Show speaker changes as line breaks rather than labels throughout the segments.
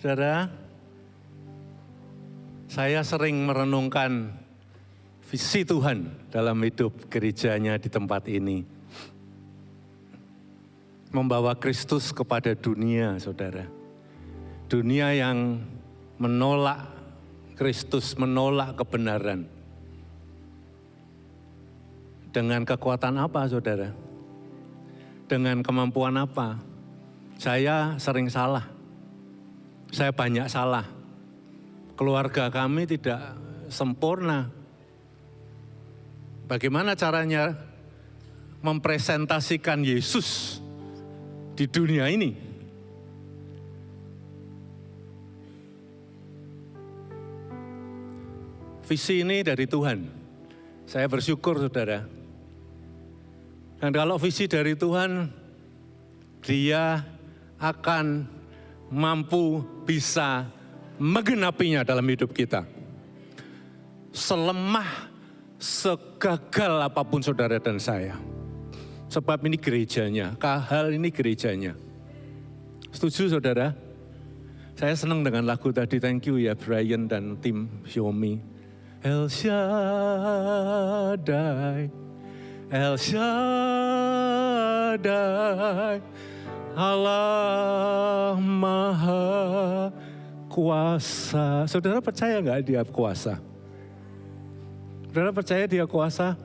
Saudara, saya sering merenungkan visi Tuhan dalam hidup gerejanya di tempat ini. Membawa Kristus kepada dunia, saudara. Dunia yang menolak Kristus, menolak kebenaran. Dengan kekuatan apa, saudara? Dengan kemampuan apa? Saya sering salah. Saya banyak salah. Keluarga kami tidak sempurna. Bagaimana caranya mempresentasikan Yesus di dunia ini? Visi ini dari Tuhan. Saya bersyukur, saudara. Dan kalau visi dari Tuhan, Dia akan mampu bisa menggenapinya dalam hidup kita. Selemah, segagal apapun saudara dan saya. Sebab ini gerejanya, hal ini gerejanya. Setuju, saudara? Saya senang dengan lagu tadi, thank you ya Brian dan tim Xiaomi. El Shaddai, El Shaddai, Allah Maha Kuasa. Saudara percaya nggak Dia kuasa? Saudara percaya Dia kuasa?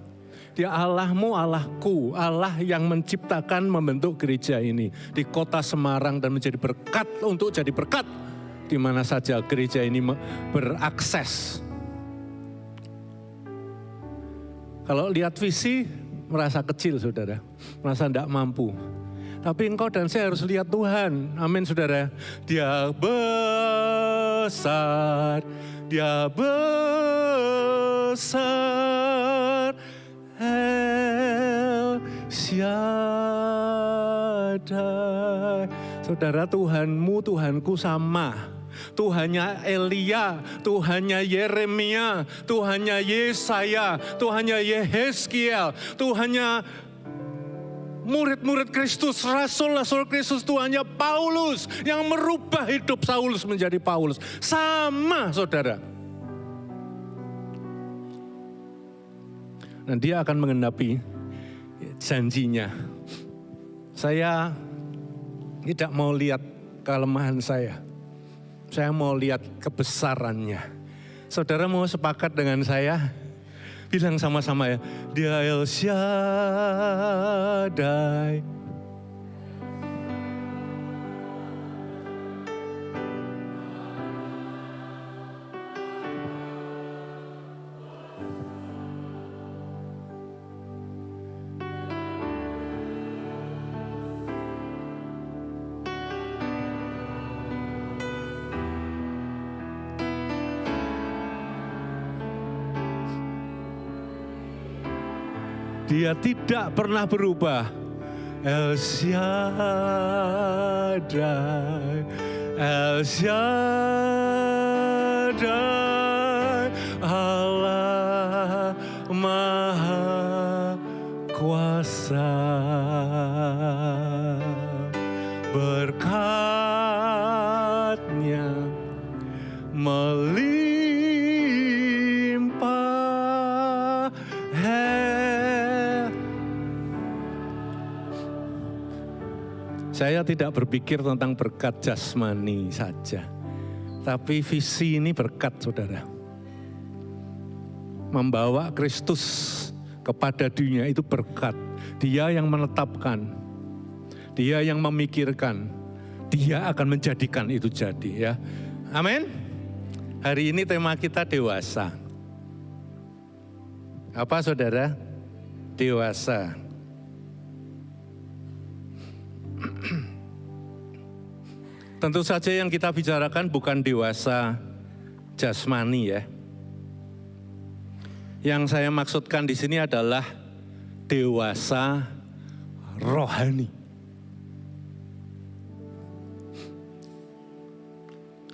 Dia Allahmu, Allahku, Allah yang menciptakan, membentuk gereja ini di kota Semarang dan menjadi berkat untuk jadi berkat di mana saja gereja ini berakses. Kalau lihat visi, merasa kecil, saudara, merasa tidak mampu. Tapi engkau dan saya harus lihat Tuhan. Amin, saudara. Dia besar, Dia besar. El Shaddai. Saudara, Tuhanmu, Tuhanku sama. Tuhannya Elia, Tuhannya Yeremia, Tuhannya Yesaya, Tuhannya Yehezkiel, Tuhannya murid-murid Kristus, rasul-rasul Kristus, Tuhannya Paulus yang merubah hidup Saulus menjadi Paulus. Sama, saudara. Dan Dia akan menggenapi janjinya. Saya tidak mau lihat kelemahan saya. Saya mau lihat kebesarannya. Saudara mau sepakat dengan saya? Bilang sama-sama ya, Dia El Shaddai. Dia tidak pernah berubah. El Shaddai, El Shaddai, Allah Maha Kuasa. Berkat-Nya melimpah. Saya tidak berpikir tentang berkat jasmani saja. Tapi visi ini berkat, saudara. Membawa Kristus kepada dunia itu berkat. Dia yang menetapkan. Dia yang memikirkan. Dia akan menjadikan itu jadi, ya. Amin. Hari ini tema kita dewasa. Apa, saudara? Dewasa. Tentu saja yang kita bicarakan bukan dewasa jasmani, ya. Yang saya maksudkan di sini adalah dewasa rohani.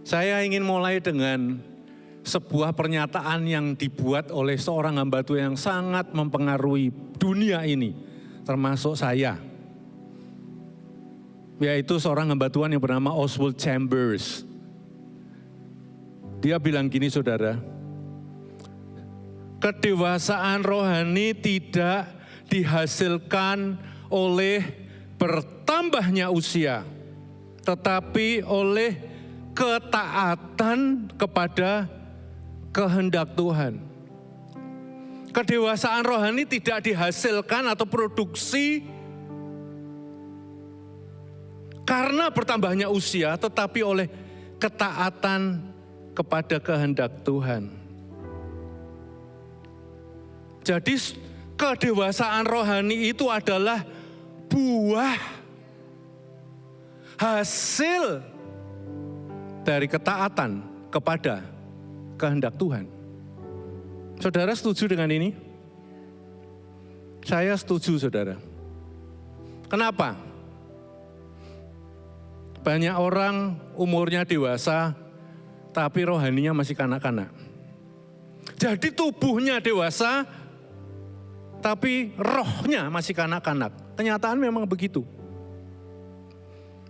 Saya ingin mulai dengan sebuah pernyataan yang dibuat oleh seorang hamba Tuhan yang sangat mempengaruhi dunia ini, termasuk saya. Yaitu seorang hamba Tuhan yang bernama Oswald Chambers. Dia bilang gini saudara, kedewasaan rohani tidak dihasilkan oleh bertambahnya usia, tetapi oleh ketaatan kepada kehendak Tuhan. Kedewasaan rohani tidak dihasilkan atau produksi karena bertambahnya usia, tetapi oleh ketaatan kepada kehendak Tuhan. Jadi kedewasaan rohani itu adalah buah hasil dari ketaatan kepada kehendak Tuhan. Saudara setuju dengan ini? Saya setuju, saudara. Kenapa? Banyak orang umurnya dewasa, tapi rohaninya masih kanak-kanak. Jadi tubuhnya dewasa, tapi rohnya masih kanak-kanak. Kenyataan memang begitu.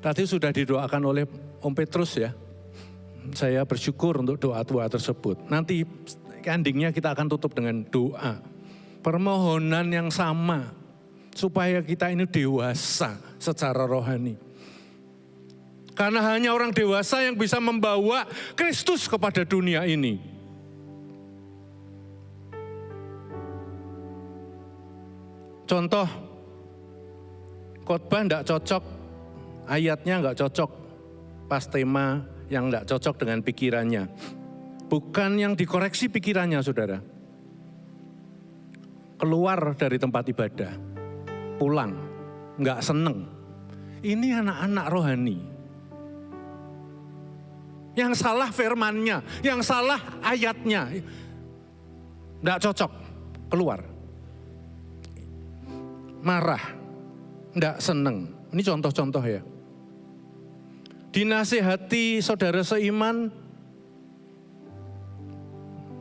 Tadi sudah didoakan oleh Om Petrus ya. Saya bersyukur untuk doa-doa tersebut. Nanti endingnya kita akan tutup dengan doa. Permohonan yang sama. Supaya kita ini dewasa secara rohani. Karena hanya orang dewasa yang bisa membawa Kristus kepada dunia ini. Contoh, khotbah enggak cocok, ayatnya enggak cocok, pas tema yang enggak cocok dengan pikirannya. Bukan yang dikoreksi pikirannya, saudara. Keluar dari tempat ibadah, pulang, enggak seneng. Ini anak-anak rohani. Yang salah firmannya, yang salah ayatnya. Enggak cocok, keluar. Marah, enggak seneng. Ini contoh-contoh ya. Dinasihati saudara seiman,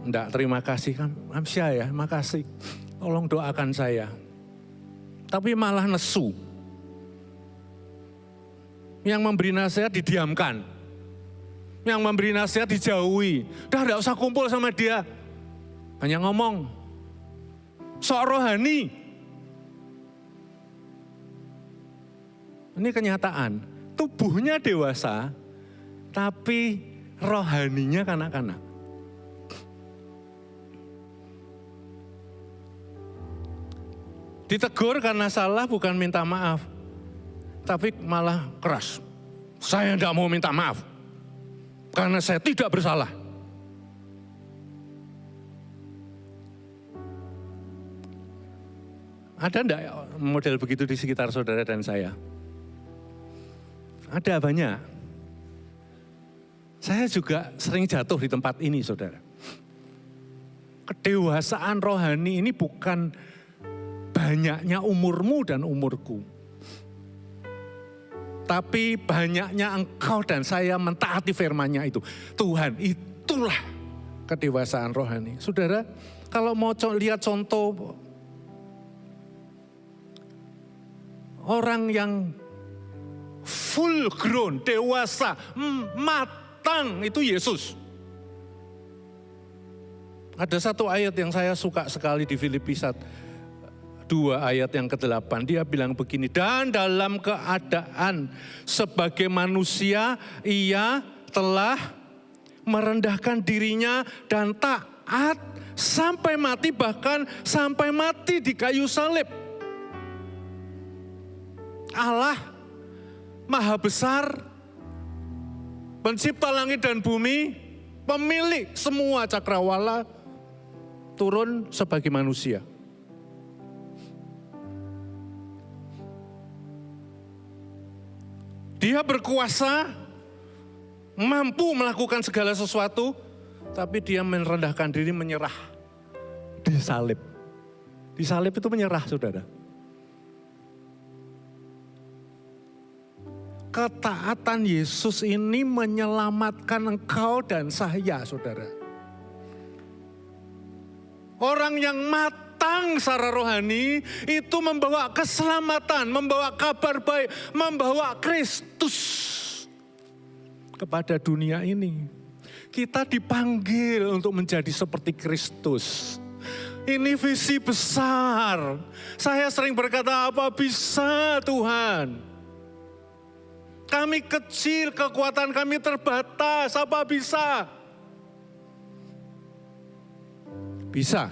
enggak terima kasih kan, Amsya ya, makasih. Tolong doakan saya. Tapi malah nesu. Yang memberi nasihat didiamkan. Yang memberi nasihat dijauhi. Udah enggak usah kumpul sama dia. Hanya ngomong. Sok rohani. Ini kenyataan. Tubuhnya dewasa, tapi rohaninya kanak-kanak. Ditegur karena salah bukan minta maaf. Tapi malah keras. Saya tidak mau minta maaf. Karena saya tidak bersalah. Ada enggak model begitu di sekitar saudara dan saya? Ada banyak. Saya juga sering jatuh di tempat ini, saudara. Kedewasaan rohani ini bukan banyaknya umurmu dan umurku. Tapi banyaknya engkau dan saya mentaati firman-Nya itu. Tuhan, itulah kedewasaan rohani. Saudara, kalau mau lihat contoh orang yang full grown, dewasa, matang, itu Yesus. Ada satu ayat yang saya suka sekali di Filipi 2 ayat yang ke-8, dia bilang begini, dan dalam keadaan sebagai manusia, ia telah merendahkan dirinya dan taat sampai mati, bahkan sampai mati di kayu salib. Allah Maha Besar, pencipta langit dan bumi, pemilik semua cakrawala, turun sebagai manusia. Dia berkuasa, mampu melakukan segala sesuatu, tapi dia merendahkan diri, menyerah. Disalib. Disalib itu menyerah, saudara. Ketaatan Yesus ini menyelamatkan engkau dan saya, saudara. Orang yang matang secara rohani itu membawa keselamatan, membawa kabar baik, membawa Kristus kepada dunia ini. Kita dipanggil untuk menjadi seperti Kristus. Ini visi besar. Saya sering berkata, apa bisa Tuhan? Kami kecil, kekuatan kami terbatas, apa bisa? Bisa.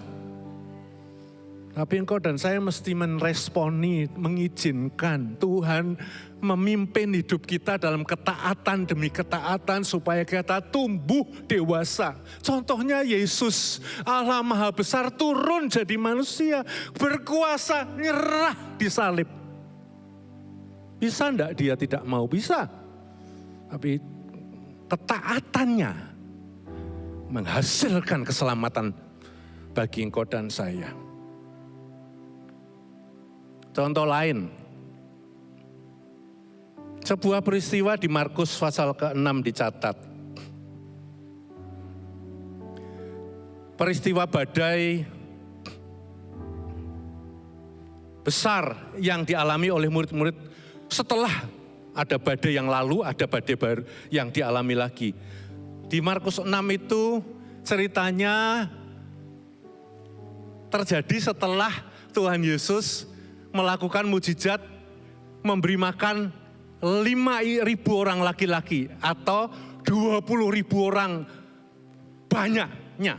Tapi engkau dan saya mesti meresponi, mengizinkan Tuhan memimpin hidup kita dalam ketaatan demi ketaatan supaya kita tumbuh dewasa. Contohnya Yesus, Allah Maha Besar turun jadi manusia, berkuasa, nyerah disalib. Bisa enggak dia tidak mau? Bisa. Tapi ketaatannya menghasilkan keselamatan bagi engkau dan saya. Contoh lain, sebuah peristiwa di Markus pasal ke-6 dicatat. Peristiwa badai besar yang dialami oleh murid-murid setelah ada badai yang lalu, ada badai baru yang dialami lagi. Di Markus 6 itu ceritanya terjadi setelah Tuhan Yesus melakukan mujizat, memberi makan 5.000 orang laki-laki atau 20.000 orang banyaknya.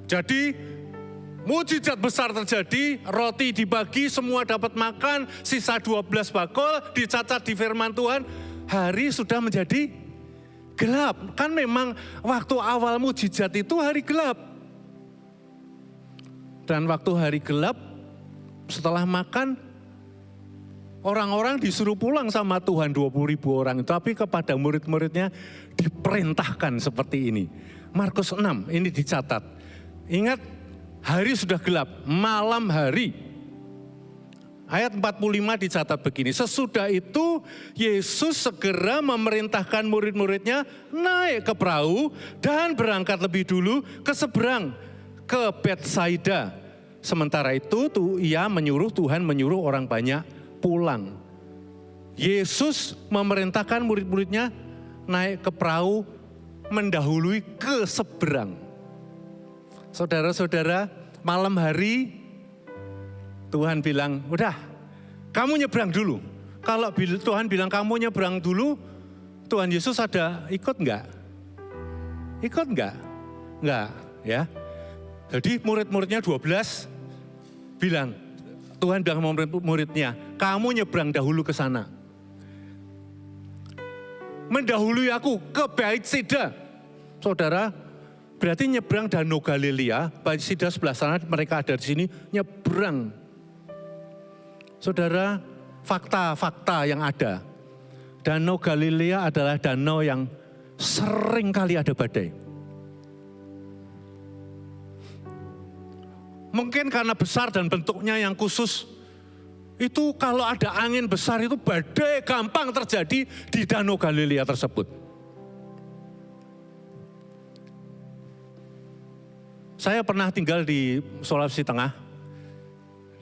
Jadi mujizat besar terjadi, roti dibagi, semua dapat makan, sisa 12 bakul, dicatat di firman Tuhan, hari sudah menjadi gelap. Kan memang waktu awal mujizat itu hari gelap. Dan waktu hari gelap, setelah makan, orang-orang disuruh pulang sama Tuhan 20.000 orang. Tapi kepada murid-muridnya diperintahkan seperti ini. Markus 6 ini dicatat. Ingat, hari sudah gelap, malam hari. Ayat 45 dicatat begini. Sesudah itu Yesus segera memerintahkan murid-muridnya naik ke perahu dan berangkat lebih dulu ke seberang, ke Betsaida. Sementara itu Tuhan menyuruh orang banyak pulang. Yesus memerintahkan murid-muridnya naik ke perahu mendahului ke seberang. Saudara-saudara, malam hari Tuhan bilang, udah kamu nyebrang dulu. Kalau Tuhan bilang kamu nyebrang dulu, Tuhan Yesus ada ikut enggak? Ikut enggak? Enggak, ya. Jadi murid-muridnya 12 bilang, Tuhan bilang sama muridnya, kamu nyebrang dahulu ke sana. Mendahului aku ke Betsaida. Saudara, berarti nyebrang Danau Galilea, Betsaida sebelah sana, mereka ada di sini, nyebrang. Saudara, fakta-fakta yang ada. Danau Galilea adalah danau yang sering kali ada badai. Mungkin karena besar dan bentuknya yang khusus, itu kalau ada angin besar itu badai gampang terjadi di Danau Galilea tersebut. Saya pernah tinggal di Sulawesi Tengah,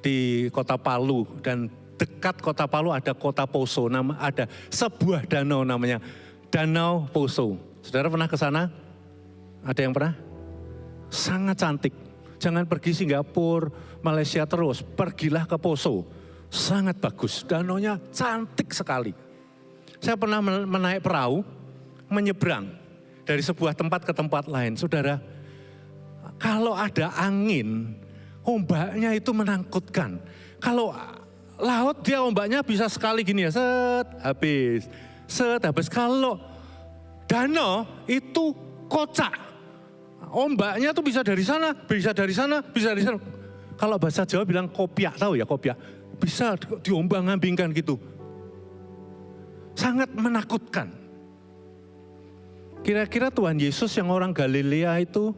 di kota Palu, dan dekat kota Palu ada kota Poso, ada sebuah danau namanya Danau Poso. Saudara pernah ke sana? Ada yang pernah? Sangat cantik. Jangan pergi Singapura, Malaysia terus, pergilah ke Poso. Sangat bagus, danaunya cantik sekali. Saya pernah menaik perahu, menyeberang dari sebuah tempat ke tempat lain. Saudara, kalau ada angin, ombaknya itu menakutkan. Kalau laut dia ombaknya bisa sekali gini ya, set habis. Kalau danau itu kocak. Ombaknya tuh bisa dari sana, bisa dari sana, bisa dari sana. Kalau bahasa Jawa bilang kopiak, tahu ya kopiak? Bisa diombang-ambingkan gitu. Sangat menakutkan. Kira-kira Tuhan Yesus yang orang Galilea itu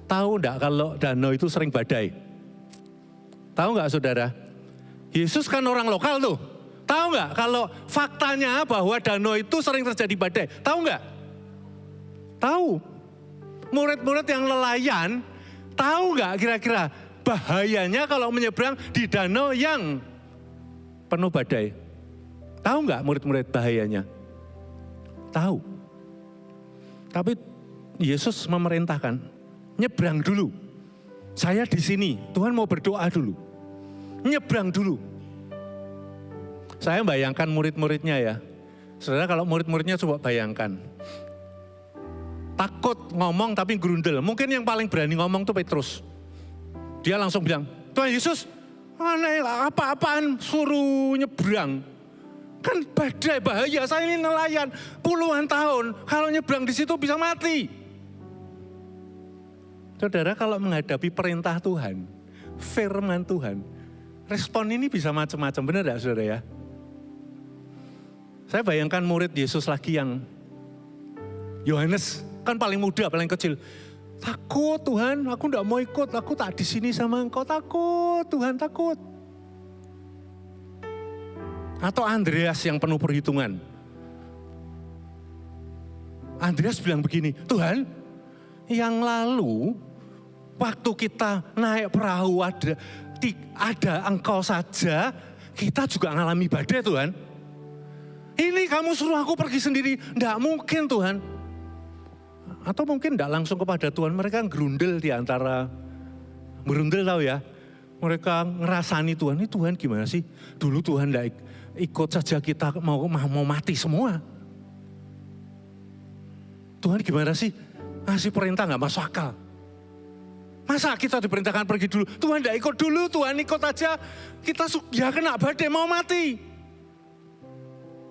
tahu enggak kalau danau itu sering badai? Tahu enggak saudara? Yesus kan orang lokal tuh. Tahu enggak kalau faktanya bahwa danau itu sering terjadi badai? Tahu enggak? Tahu. Murid-murid yang nelayan, tahu nggak kira-kira bahayanya kalau menyeberang di danau yang penuh badai? Tahu nggak murid-murid bahayanya? Tahu. Tapi Yesus memerintahkan, nyebrang dulu. Saya di sini, Tuhan mau berdoa dulu. Nyebrang dulu. Saya bayangkan murid-muridnya ya. Saudara kalau murid-muridnya coba bayangkan. Takut ngomong tapi gerundel. Mungkin yang paling berani ngomong tuh Petrus. Dia langsung bilang, Tuhan Yesus, aneh apa-apaan suruh nyebrang. Kan badai bahaya, saya ini nelayan puluhan tahun. Kalau nyebrang di situ bisa mati. Saudara kalau menghadapi perintah Tuhan, firman Tuhan, respon ini bisa macam-macam, benar tidak saudara ya? Saya bayangkan murid Yesus lagi yang Yohanes, kan paling muda, paling kecil. Takut Tuhan, aku tidak mau ikut, aku tak di sini sama engkau, takut Tuhan, takut. Atau Andreas yang penuh perhitungan. Andreas bilang begini, Tuhan, yang lalu waktu kita naik perahu ada engkau saja, kita juga ngalami badai Tuhan. Ini kamu suruh aku pergi sendiri, enggak mungkin Tuhan. Atau mungkin enggak langsung kepada Tuhan, mereka gerundel di antara, gerundel tahu ya. Mereka ngerasani Tuhan, ini Tuhan gimana sih? Dulu Tuhan enggak ikut saja kita mau mati semua. Tuhan gimana sih? Ngasih perintah enggak masuk akal. Masa kita diperintahkan pergi dulu? Tuhan enggak ikut dulu, Tuhan ikut aja. Kita ya kena badai mau mati.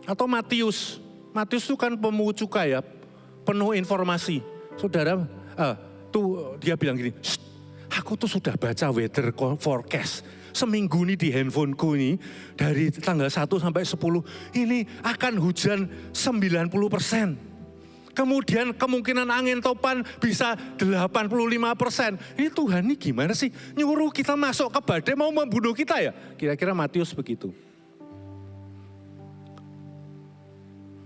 Atau Matius itu kan pemungut cukai ya, penuh informasi. Saudara, tuh dia bilang gini, aku tuh sudah baca weather forecast. Seminggu ini di handphoneku ini, dari tanggal 1 sampai 10, ini akan hujan 90%. Kemudian kemungkinan angin topan bisa 85%. Ini Tuhan ini gimana sih? Nyuruh kita masuk ke badai mau membunuh kita ya? Kira-kira Matius begitu.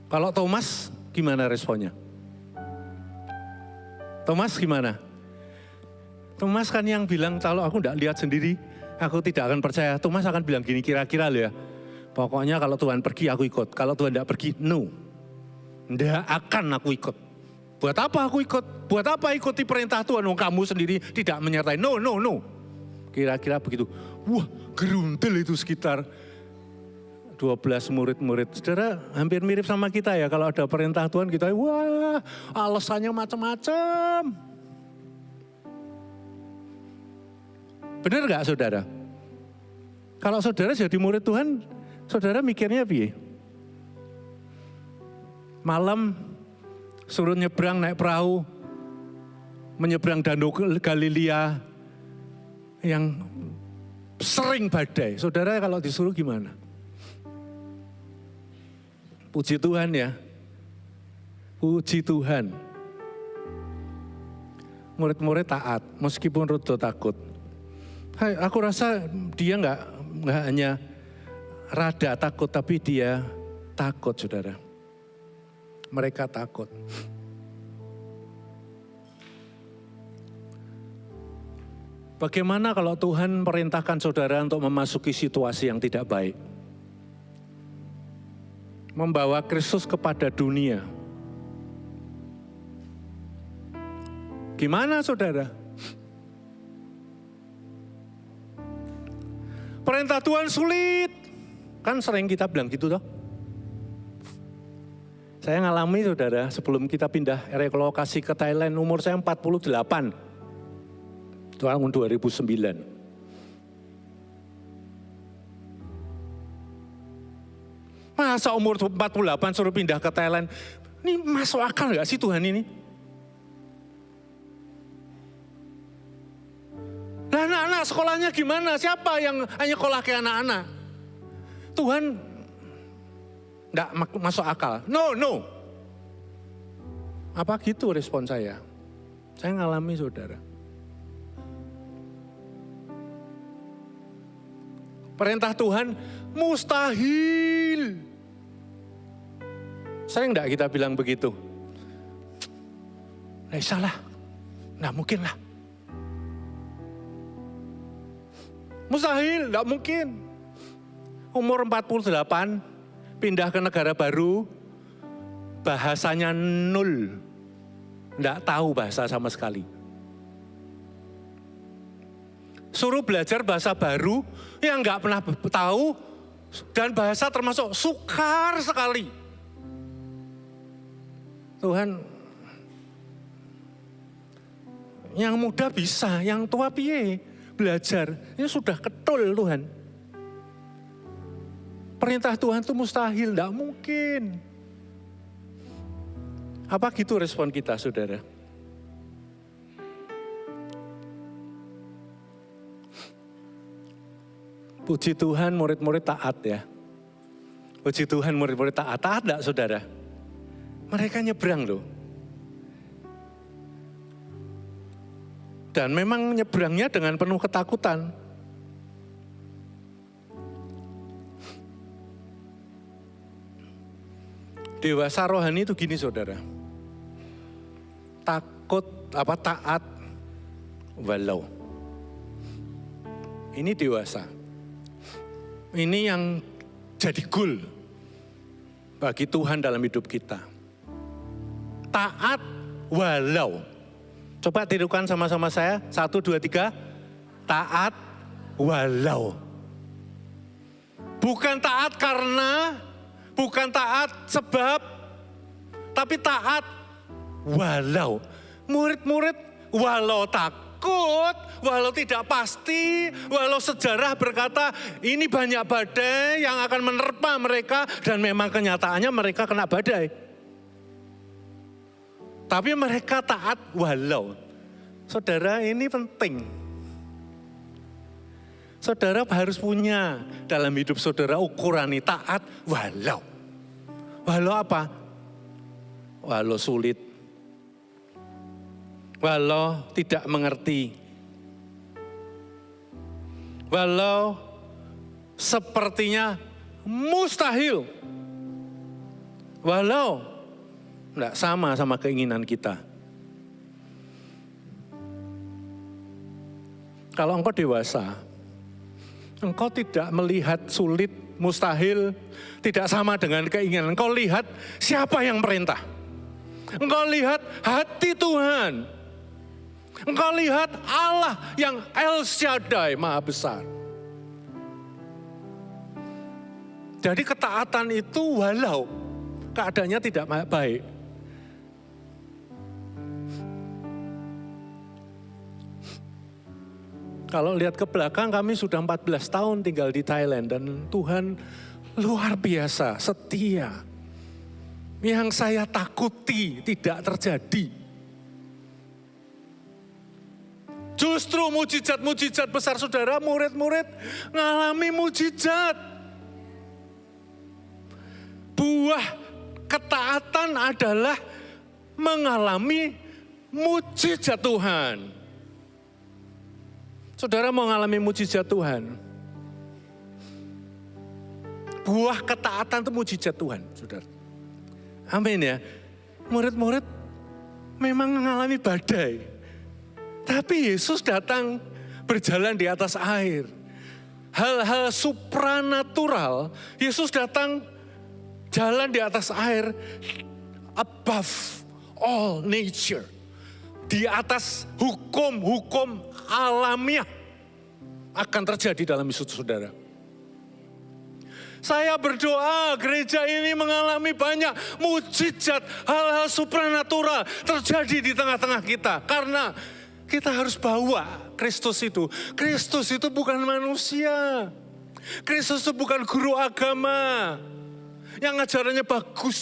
Kalau Thomas gimana responnya? Thomas gimana? Thomas kan yang bilang kalau aku tidak lihat sendiri, aku tidak akan percaya. Thomas akan bilang gini kira-kira loh ya. Pokoknya kalau Tuhan pergi aku ikut. Kalau Tuhan tidak pergi, no. Tidak akan aku ikut. Buat apa aku ikut? Buat apa ikuti perintah Tuhan? Kamu sendiri tidak menyertai. No. Kira-kira begitu. Wah gerundel itu sekitar 12 murid-murid. Saudara hampir mirip sama kita ya. Kalau ada perintah Tuhan kita, wah alasannya macam-macam. Benar gak saudara? Kalau saudara jadi murid Tuhan, saudara mikirnya piye? Malam suruh nyebrang naik perahu, menyeberang Danau Galilea yang sering badai. Saudara kalau disuruh gimana? Puji Tuhan ya. Puji Tuhan. Murid-murid taat meskipun rada takut. Aku rasa dia nggak hanya rada takut, tapi dia takut, saudara. Mereka takut. Bagaimana kalau Tuhan perintahkan saudara untuk memasuki situasi yang tidak baik? Membawa Kristus kepada dunia. Gimana saudara? Perintah Tuhan sulit. Kan sering kita bilang gitu toh. Saya ngalami saudara, sebelum kita pindah relokasi ke Thailand, umur saya 48. Tahun 2009. Masa umur 48 suruh pindah ke Thailand? Ini masuk akal gak sih Tuhan ini? Nah anak-anak sekolahnya gimana? Siapa yang hanya sekolah ke anak-anak? Tuhan gak masuk akal. No. Apa gitu respon saya? Saya ngalami saudara. Perintah Tuhan mustahil. Saya enggak kita bilang begitu. Nggak salah, nggak mungkin lah. Mustahil, nggak mungkin. Umur 48, pindah ke negara baru, bahasanya nol. Enggak tahu bahasa sama sekali. Suruh belajar bahasa baru yang enggak pernah tahu, dan bahasa termasuk sukar sekali. Tuhan, yang muda bisa, yang tua piye belajar. Ini sudah ketul Tuhan. Perintah Tuhan itu mustahil, tidak mungkin. Apa gitu respon kita, saudara? Puji Tuhan murid-murid taat ya. Puji Tuhan murid-murid taat. Taat enggak, saudara? Mereka nyebrang loh. Dan memang nyebrangnya dengan penuh ketakutan. Dewasa rohani itu gini, saudara. Taat walau. Ini dewasa. Ini yang jadi goal bagi Tuhan dalam hidup kita. Taat walau. Coba tirukan sama-sama saya. 1, 2, 3. Taat walau. Bukan taat karena, bukan taat sebab, tapi taat walau. Murid-murid walau takut, walau tidak pasti, walau sejarah berkata ini banyak badai yang akan menerpa mereka, dan memang kenyataannya mereka kena badai. Tapi mereka taat walau. Saudara, ini penting. Saudara harus punya dalam hidup saudara ukuran ini, taat walau. Walau apa? Walau sulit. Walau tidak mengerti. Walau sepertinya mustahil. Walau tidak sama keinginan kita. Kalau engkau dewasa, engkau tidak melihat sulit, mustahil, tidak sama dengan keinginan. Engkau lihat siapa yang perintah. Engkau lihat hati Tuhan. Engkau lihat Allah yang El Shaddai, Maha Besar. Jadi ketaatan itu walau keadaannya tidak baik. Kalau lihat ke belakang, kami sudah 14 tahun tinggal di Thailand, dan Tuhan luar biasa, setia. Yang saya takuti tidak terjadi. Justru mujizat-mujizat besar, saudara, murid-murid ngalami mujizat. Buah ketaatan adalah mengalami mujizat Tuhan. Saudara mau mengalami mujizat Tuhan. Buah ketaatan itu mujizat Tuhan, saudara. Amin ya. Murid-murid memang mengalami badai. Tapi Yesus datang berjalan di atas air. Hal-hal supranatural, Yesus datang jalan di atas air above all nature. Di atas hukum-hukum alamiah akan terjadi dalam hidup saudara. Saya berdoa gereja ini mengalami banyak mujizat, hal-hal supranatural terjadi di tengah-tengah kita. Karena kita harus bawa Kristus itu. Kristus itu bukan manusia. Kristus itu bukan guru agama yang ajarannya bagus.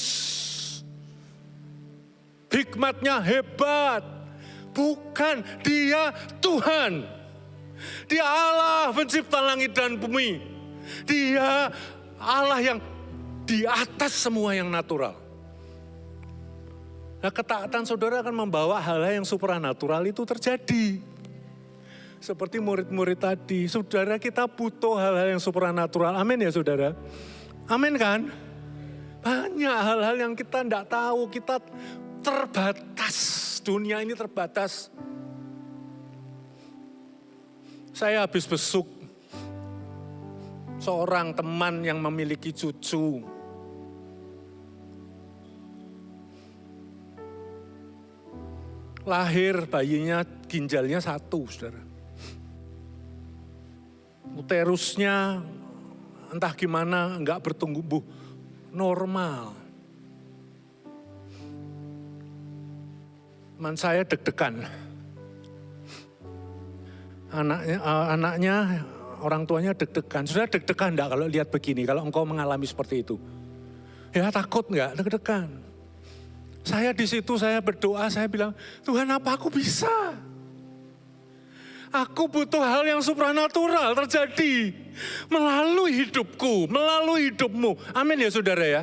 Hikmatnya hebat. Bukan, dia Tuhan. Dia Allah pencipta langit dan bumi. Dia Allah yang di atas semua yang natural. Nah, ketaatan saudara akan membawa hal-hal yang supranatural itu terjadi. Seperti murid-murid tadi, saudara, kita butuh hal-hal yang supranatural. Amin ya saudara? Amin kan? Banyak hal-hal yang kita tidak tahu, kita terbatas. Dunia ini terbatas. Saya habis besuk seorang teman yang memiliki cucu. lahir bayinya ginjalnya 1, saudara. Uterusnya entah gimana enggak bertumbuh normal. Saya deg-degan. Anaknya, orang tuanya deg-degan. Sudah deg-degan enggak kalau lihat begini, kalau engkau mengalami seperti itu? Ya takut enggak? Deg-degan. Saya di situ, saya berdoa, saya bilang, Tuhan apa aku bisa? Aku butuh hal yang supranatural terjadi melalui hidupku, melalui hidupmu. Amin ya saudara ya.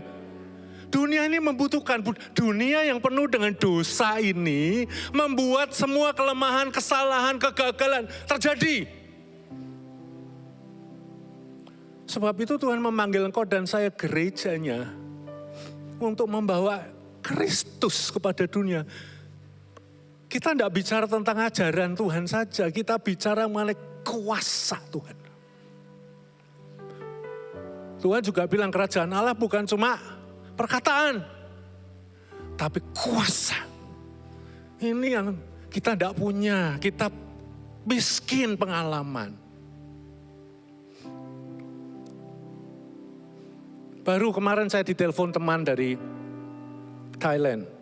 Dunia ini membutuhkan, dunia yang penuh dengan dosa ini membuat semua kelemahan, kesalahan, kegagalan terjadi. Sebab itu Tuhan memanggil engkau dan saya gerejanya untuk membawa Kristus kepada dunia. Kita tidak bicara tentang ajaran Tuhan saja, kita bicara mengenai kuasa Tuhan. Tuhan juga bilang kerajaan Allah bukan cuma perkataan, tapi kuasa. Ini yang kita tidak punya, kita miskin pengalaman. Baru kemarin saya ditelepon teman dari Thailand.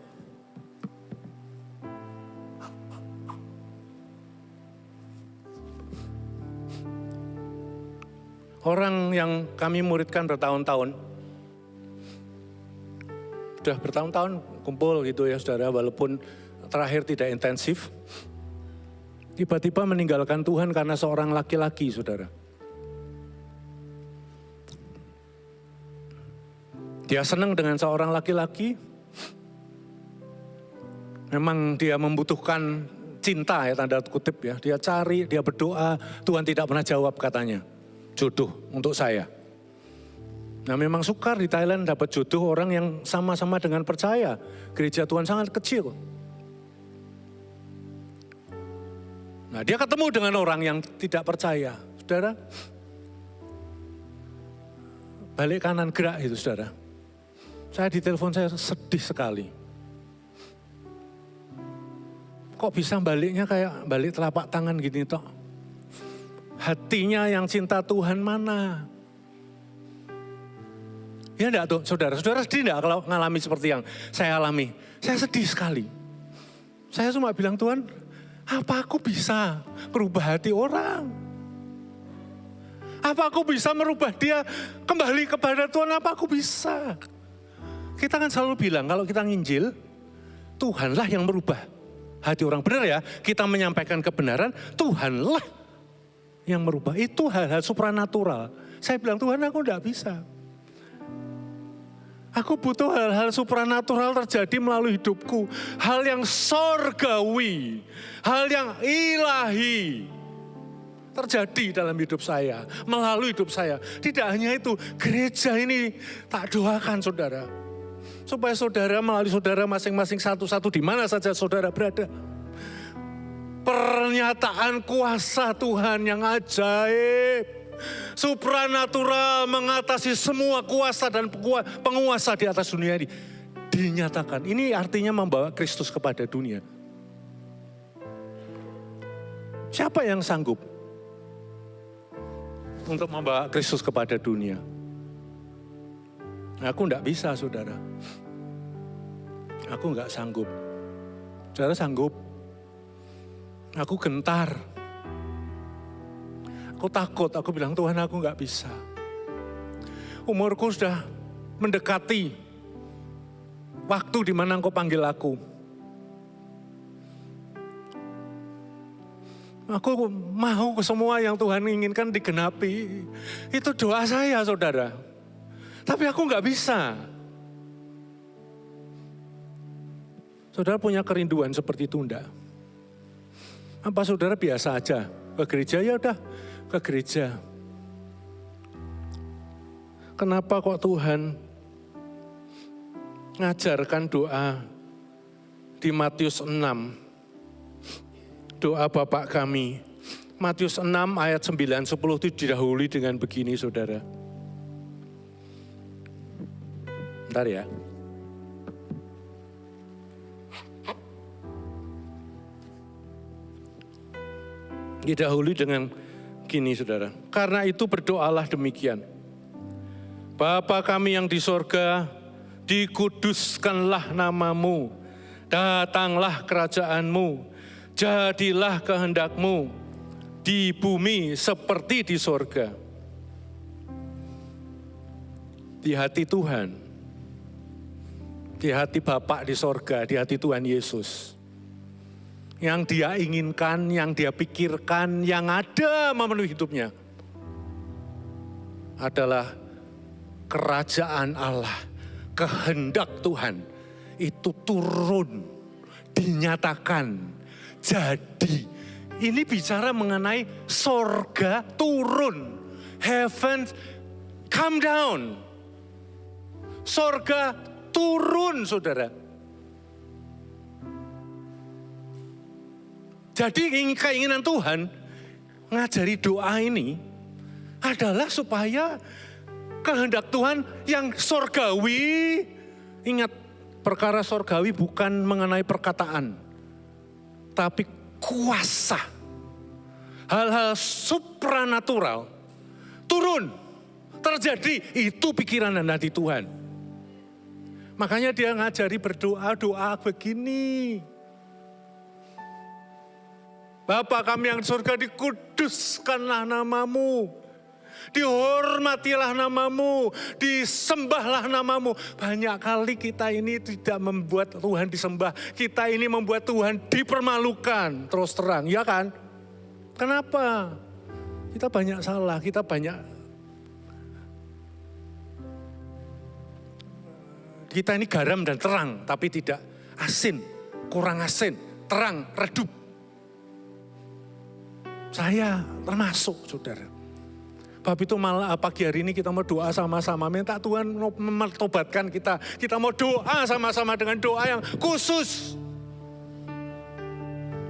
Orang yang kami muridkan bertahun-tahun, sudah bertahun-tahun kumpul gitu ya saudara, walaupun terakhir tidak intensif. Tiba-tiba meninggalkan Tuhan karena seorang laki-laki saudara. Dia senang dengan seorang laki-laki. Memang dia membutuhkan cinta ya tanda kutip ya. Dia cari, dia berdoa, Tuhan tidak pernah jawab katanya. Jodoh untuk saya. Nah memang sukar di Thailand dapat jodoh orang yang sama-sama dengan percaya. Gereja Tuhan sangat kecil. Nah dia ketemu dengan orang yang tidak percaya. Saudara, balik kanan gerak itu saudara. Saya di telepon saya sedih sekali. Kok bisa baliknya kayak balik telapak tangan gini toh? Hatinya yang cinta Tuhan mana? Ya enggak tuh saudara, saudara sedih enggak kalau ngalami seperti yang saya alami? Saya sedih sekali. Saya cuma bilang Tuhan, apa aku bisa merubah hati orang? Apa aku bisa merubah dia kembali kepada Tuhan? Apa aku bisa? Kita kan selalu bilang kalau kita nginjil, Tuhanlah yang merubah hati orang. Benar ya, kita menyampaikan kebenaran, Tuhanlah yang merubah. Itu hal-hal supranatural. Saya bilang Tuhan aku enggak bisa. Aku butuh hal-hal supranatural terjadi melalui hidupku. Hal yang sorgawi, hal yang ilahi terjadi dalam hidup saya, melalui hidup saya. Tidak hanya itu, gereja ini tak doakan saudara. Supaya saudara melalui saudara masing-masing satu-satu di mana saja saudara berada. Pernyataan kuasa Tuhan yang ajaib, supranatural mengatasi semua kuasa dan penguasa di atas dunia ini dinyatakan. Ini artinya membawa Kristus kepada dunia. Siapa yang sanggup untuk membawa Kristus kepada dunia? Aku enggak bisa saudara. Aku enggak sanggup. Saudara sanggup? Aku gentar. Aku takut, aku bilang Tuhan aku enggak bisa. Umurku sudah mendekati waktu di mana Engkau panggil aku. Aku mau semua yang Tuhan inginkan digenapi. Itu doa saya saudara. Tapi aku enggak bisa. Saudara punya kerinduan seperti itu enggak? Apa saudara biasa aja ke gereja ya udah ke gereja. Kenapa kok Tuhan ngajarkan doa di Matius 6? Doa Bapa kami. Matius 6 ayat 9-10 itu didahului dengan begini saudara. Bentar ya. Didahului dengan gini saudara. Karena itu berdoalah demikian. Bapa kami yang di sorga, dikuduskanlah namamu. Datanglah kerajaanmu. Jadilah kehendakmu di bumi seperti di sorga. Di hati Tuhan, di hati Bapa di sorga, di hati Tuhan Yesus. Yang dia inginkan, yang dia pikirkan, yang ada memenuhi hidupnya adalah kerajaan Allah, kehendak Tuhan itu turun, dinyatakan, jadi. Ini bicara mengenai sorga turun, heaven come down, sorga turun saudara. Jadi keinginan Tuhan ngajari doa ini adalah supaya kehendak Tuhan yang sorgawi, ingat perkara sorgawi bukan mengenai perkataan, tapi kuasa. Hal-hal supranatural turun, terjadi, itu pikiran dan hati Tuhan. Makanya dia ngajari berdoa begini. Bapa kami yang di surga, dikuduskanlah namamu. Dihormatilah namamu, disembahlah namamu. Banyak kali kita ini tidak membuat Tuhan disembah. Kita ini membuat Tuhan dipermalukan, terus terang, ya kan? Kenapa? Kita banyak salah, kita ini garam dan terang, tapi tidak asin, kurang asin, terang, redup. Saya termasuk, saudara. Bab itu malah pagi hari ini kita mau doa sama-sama, minta Tuhan memetobatkan kita. Kita mau doa sama-sama dengan doa yang khusus.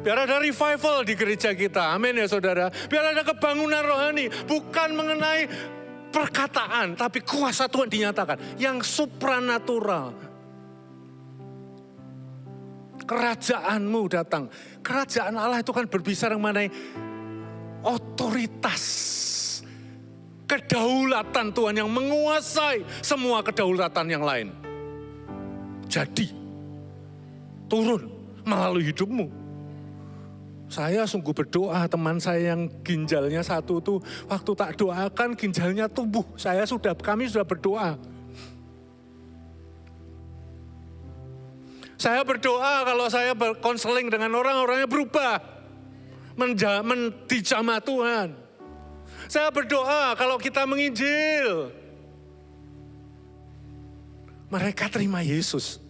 Biar ada revival di gereja kita, amin ya saudara. Biar ada kebangunan rohani, bukan mengenai perkataan, tapi kuasa Tuhan dinyatakan. Yang supranatural. Kerajaanmu datang. Kerajaan Allah itu kan berbicara mengenai otoritas, kedaulatan Tuhan yang menguasai semua kedaulatan yang lain. Jadi, turun melalui hidupmu. Saya sungguh berdoa, teman saya yang ginjalnya satu tuh, waktu tak doakan ginjalnya tumbuh. Kami sudah berdoa. Saya berdoa kalau saya berkonseling dengan orang-orangnya berubah. Dijamah Tuhan. Saya berdoa kalau kita menginjil, mereka terima Yesus.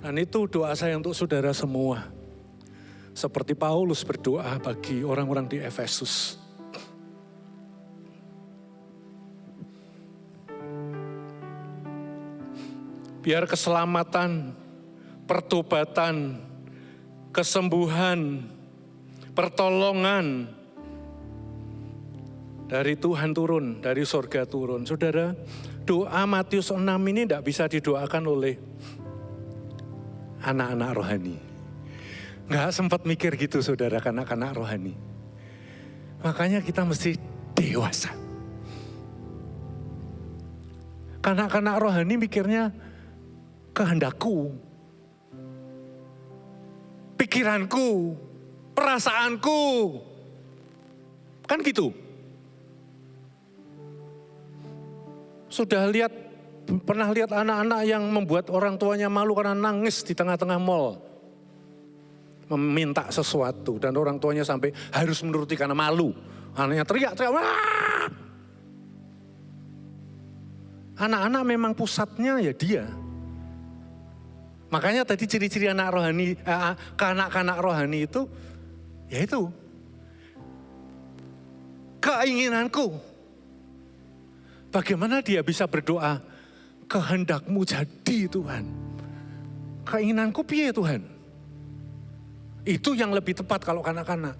Dan itu doa saya untuk saudara semua. Seperti Paulus berdoa bagi orang-orang di Efesus. Biar keselamatan, pertobatan, kesembuhan, pertolongan dari Tuhan turun, dari sorga turun. Saudara, doa Matius 6 ini tidak bisa didoakan oleh anak-anak rohani. Nggak sempat mikir gitu saudara, anak-anak rohani. Makanya kita mesti dewasa. Kanak-kanak rohani mikirnya kehendakku, pikiranku, perasaanku. Kan gitu. Pernah lihat anak-anak yang membuat orang tuanya malu karena nangis di tengah-tengah mall. Meminta sesuatu dan orang tuanya sampai harus menuruti karena malu. Anaknya teriak-teriak. Wah! Anak-anak memang pusatnya ya dia. Makanya tadi ciri-ciri anak rohani, kanak-kanak rohani itu, yaitu keinginanku. Bagaimana dia bisa berdoa, kehendakmu jadi Tuhan. Keinginanku piye Tuhan? Itu yang lebih tepat kalau kanak-kanak.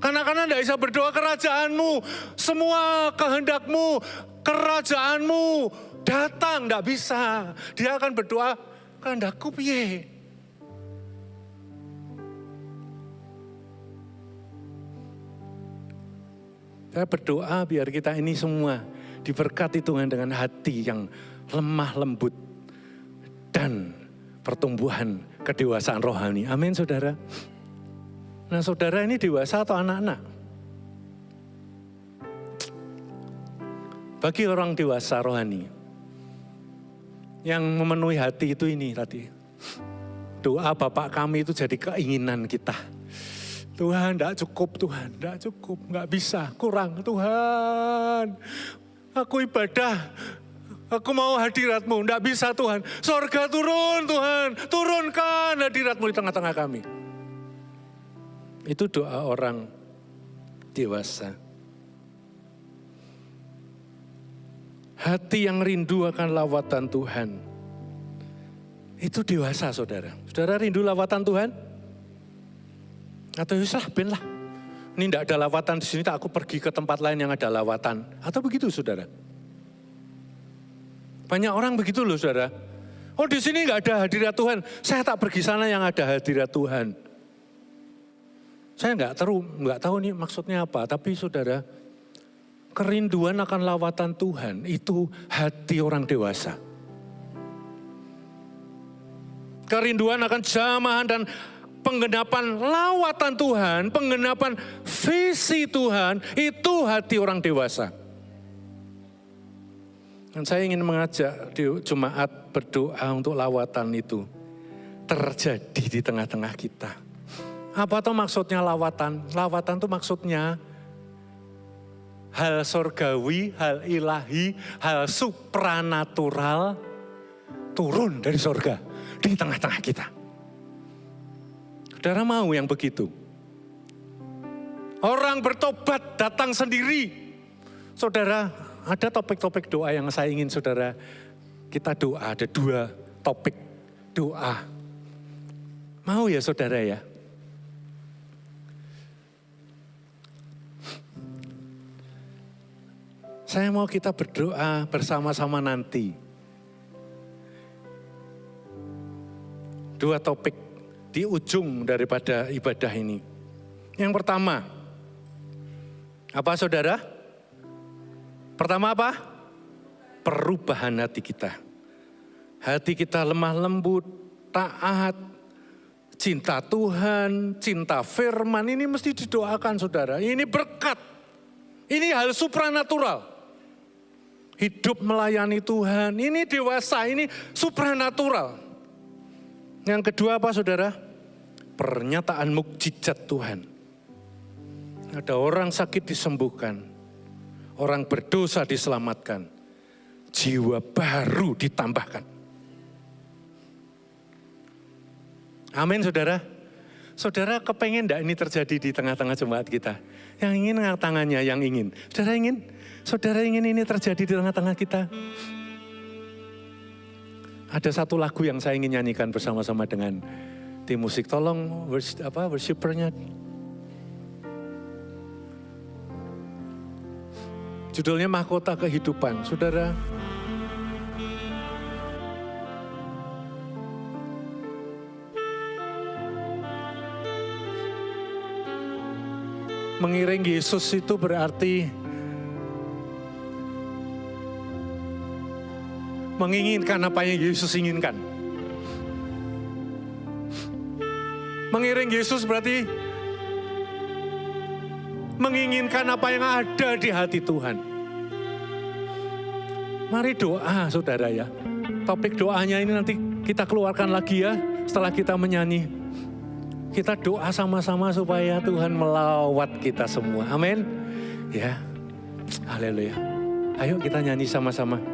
Kanak-kanak tidak bisa berdoa kerajaanmu, semua kehendakmu, kerajaanmu datang, tidak bisa. Dia akan berdoa, kehendakku piye? Saya berdoa biar kita ini semua diberkati Tuhan dengan hati yang lemah lembut dan pertumbuhan kedewasaan rohani. Amin saudara. Nah saudara ini dewasa atau anak-anak? Bagi orang dewasa rohani, yang memenuhi hati itu ini tadi. Doa Bapak kami itu jadi keinginan kita. Tuhan, enggak cukup Tuhan, enggak cukup, enggak bisa, kurang Tuhan. Aku ibadah, aku mau hadirat-Mu, enggak bisa Tuhan. Sorga turun Tuhan, turunkan hadirat-Mu di tengah-tengah kami. Itu doa orang dewasa. Hati yang rindu akan lawatan Tuhan. Itu dewasa saudara. Saudara rindu lawatan Tuhan? Atau yuslah ben lah. Ini tidak ada lawatan di sini, tak aku pergi ke tempat lain yang ada lawatan. Atau begitu saudara? Banyak orang begitu loh saudara. Oh di sini nggak ada hadirat Tuhan, saya tak pergi sana yang ada hadirat Tuhan. Saya nggak tahu nih maksudnya apa, tapi saudara, kerinduan akan lawatan Tuhan itu hati orang dewasa. Kerinduan akan jamahan dan penggenapan lawatan Tuhan, penggenapan visi Tuhan, itu hati orang dewasa. Dan saya ingin mengajak di Jumat berdoa untuk lawatan itu terjadi di tengah-tengah kita. Apa tuh maksudnya lawatan? Lawatan itu maksudnya hal surgawi, hal ilahi, hal supranatural turun dari surga di tengah-tengah kita. Saudara mau yang begitu? Orang bertobat datang sendiri. Saudara, ada topik-topik doa yang saya ingin saudara kita doa. Ada 2 topik doa. Mau ya saudara ya? Saya mau kita berdoa bersama-sama nanti. 2 topik di ujung daripada ibadah ini. Yang pertama, apa saudara? Pertama apa? Perubahan hati kita. Hati kita lemah lembut, taat, cinta Tuhan, cinta firman, ini mesti didoakan saudara. Ini berkat, ini hal supranatural. Hidup melayani Tuhan, ini dewasa, ini supranatural. Yang kedua apa saudara? Pernyataan mukjizat Tuhan. Ada orang sakit disembuhkan, orang berdosa diselamatkan, jiwa baru ditambahkan. Amin saudara. Saudara kepengen enggak ini terjadi di tengah-tengah jemaat kita? Yang ingin angkat tangannya, yang ingin. Saudara ingin? Saudara ingin ini terjadi di tengah-tengah kita? Ada 1 lagu yang saya ingin nyanyikan bersama-sama dengan tim musik. Tolong worshipernya. Judulnya Mahkota Kehidupan. Saudara, mengiring Yesus itu berarti menginginkan apa yang Yesus inginkan. Mengiring Yesus berarti menginginkan apa yang ada di hati Tuhan. Mari doa saudara ya. Topik doanya ini nanti kita keluarkan lagi ya setelah kita menyanyi. Kita doa sama-sama supaya Tuhan melawat kita semua. Amin. Ya. Haleluya. Ayo kita nyanyi sama-sama.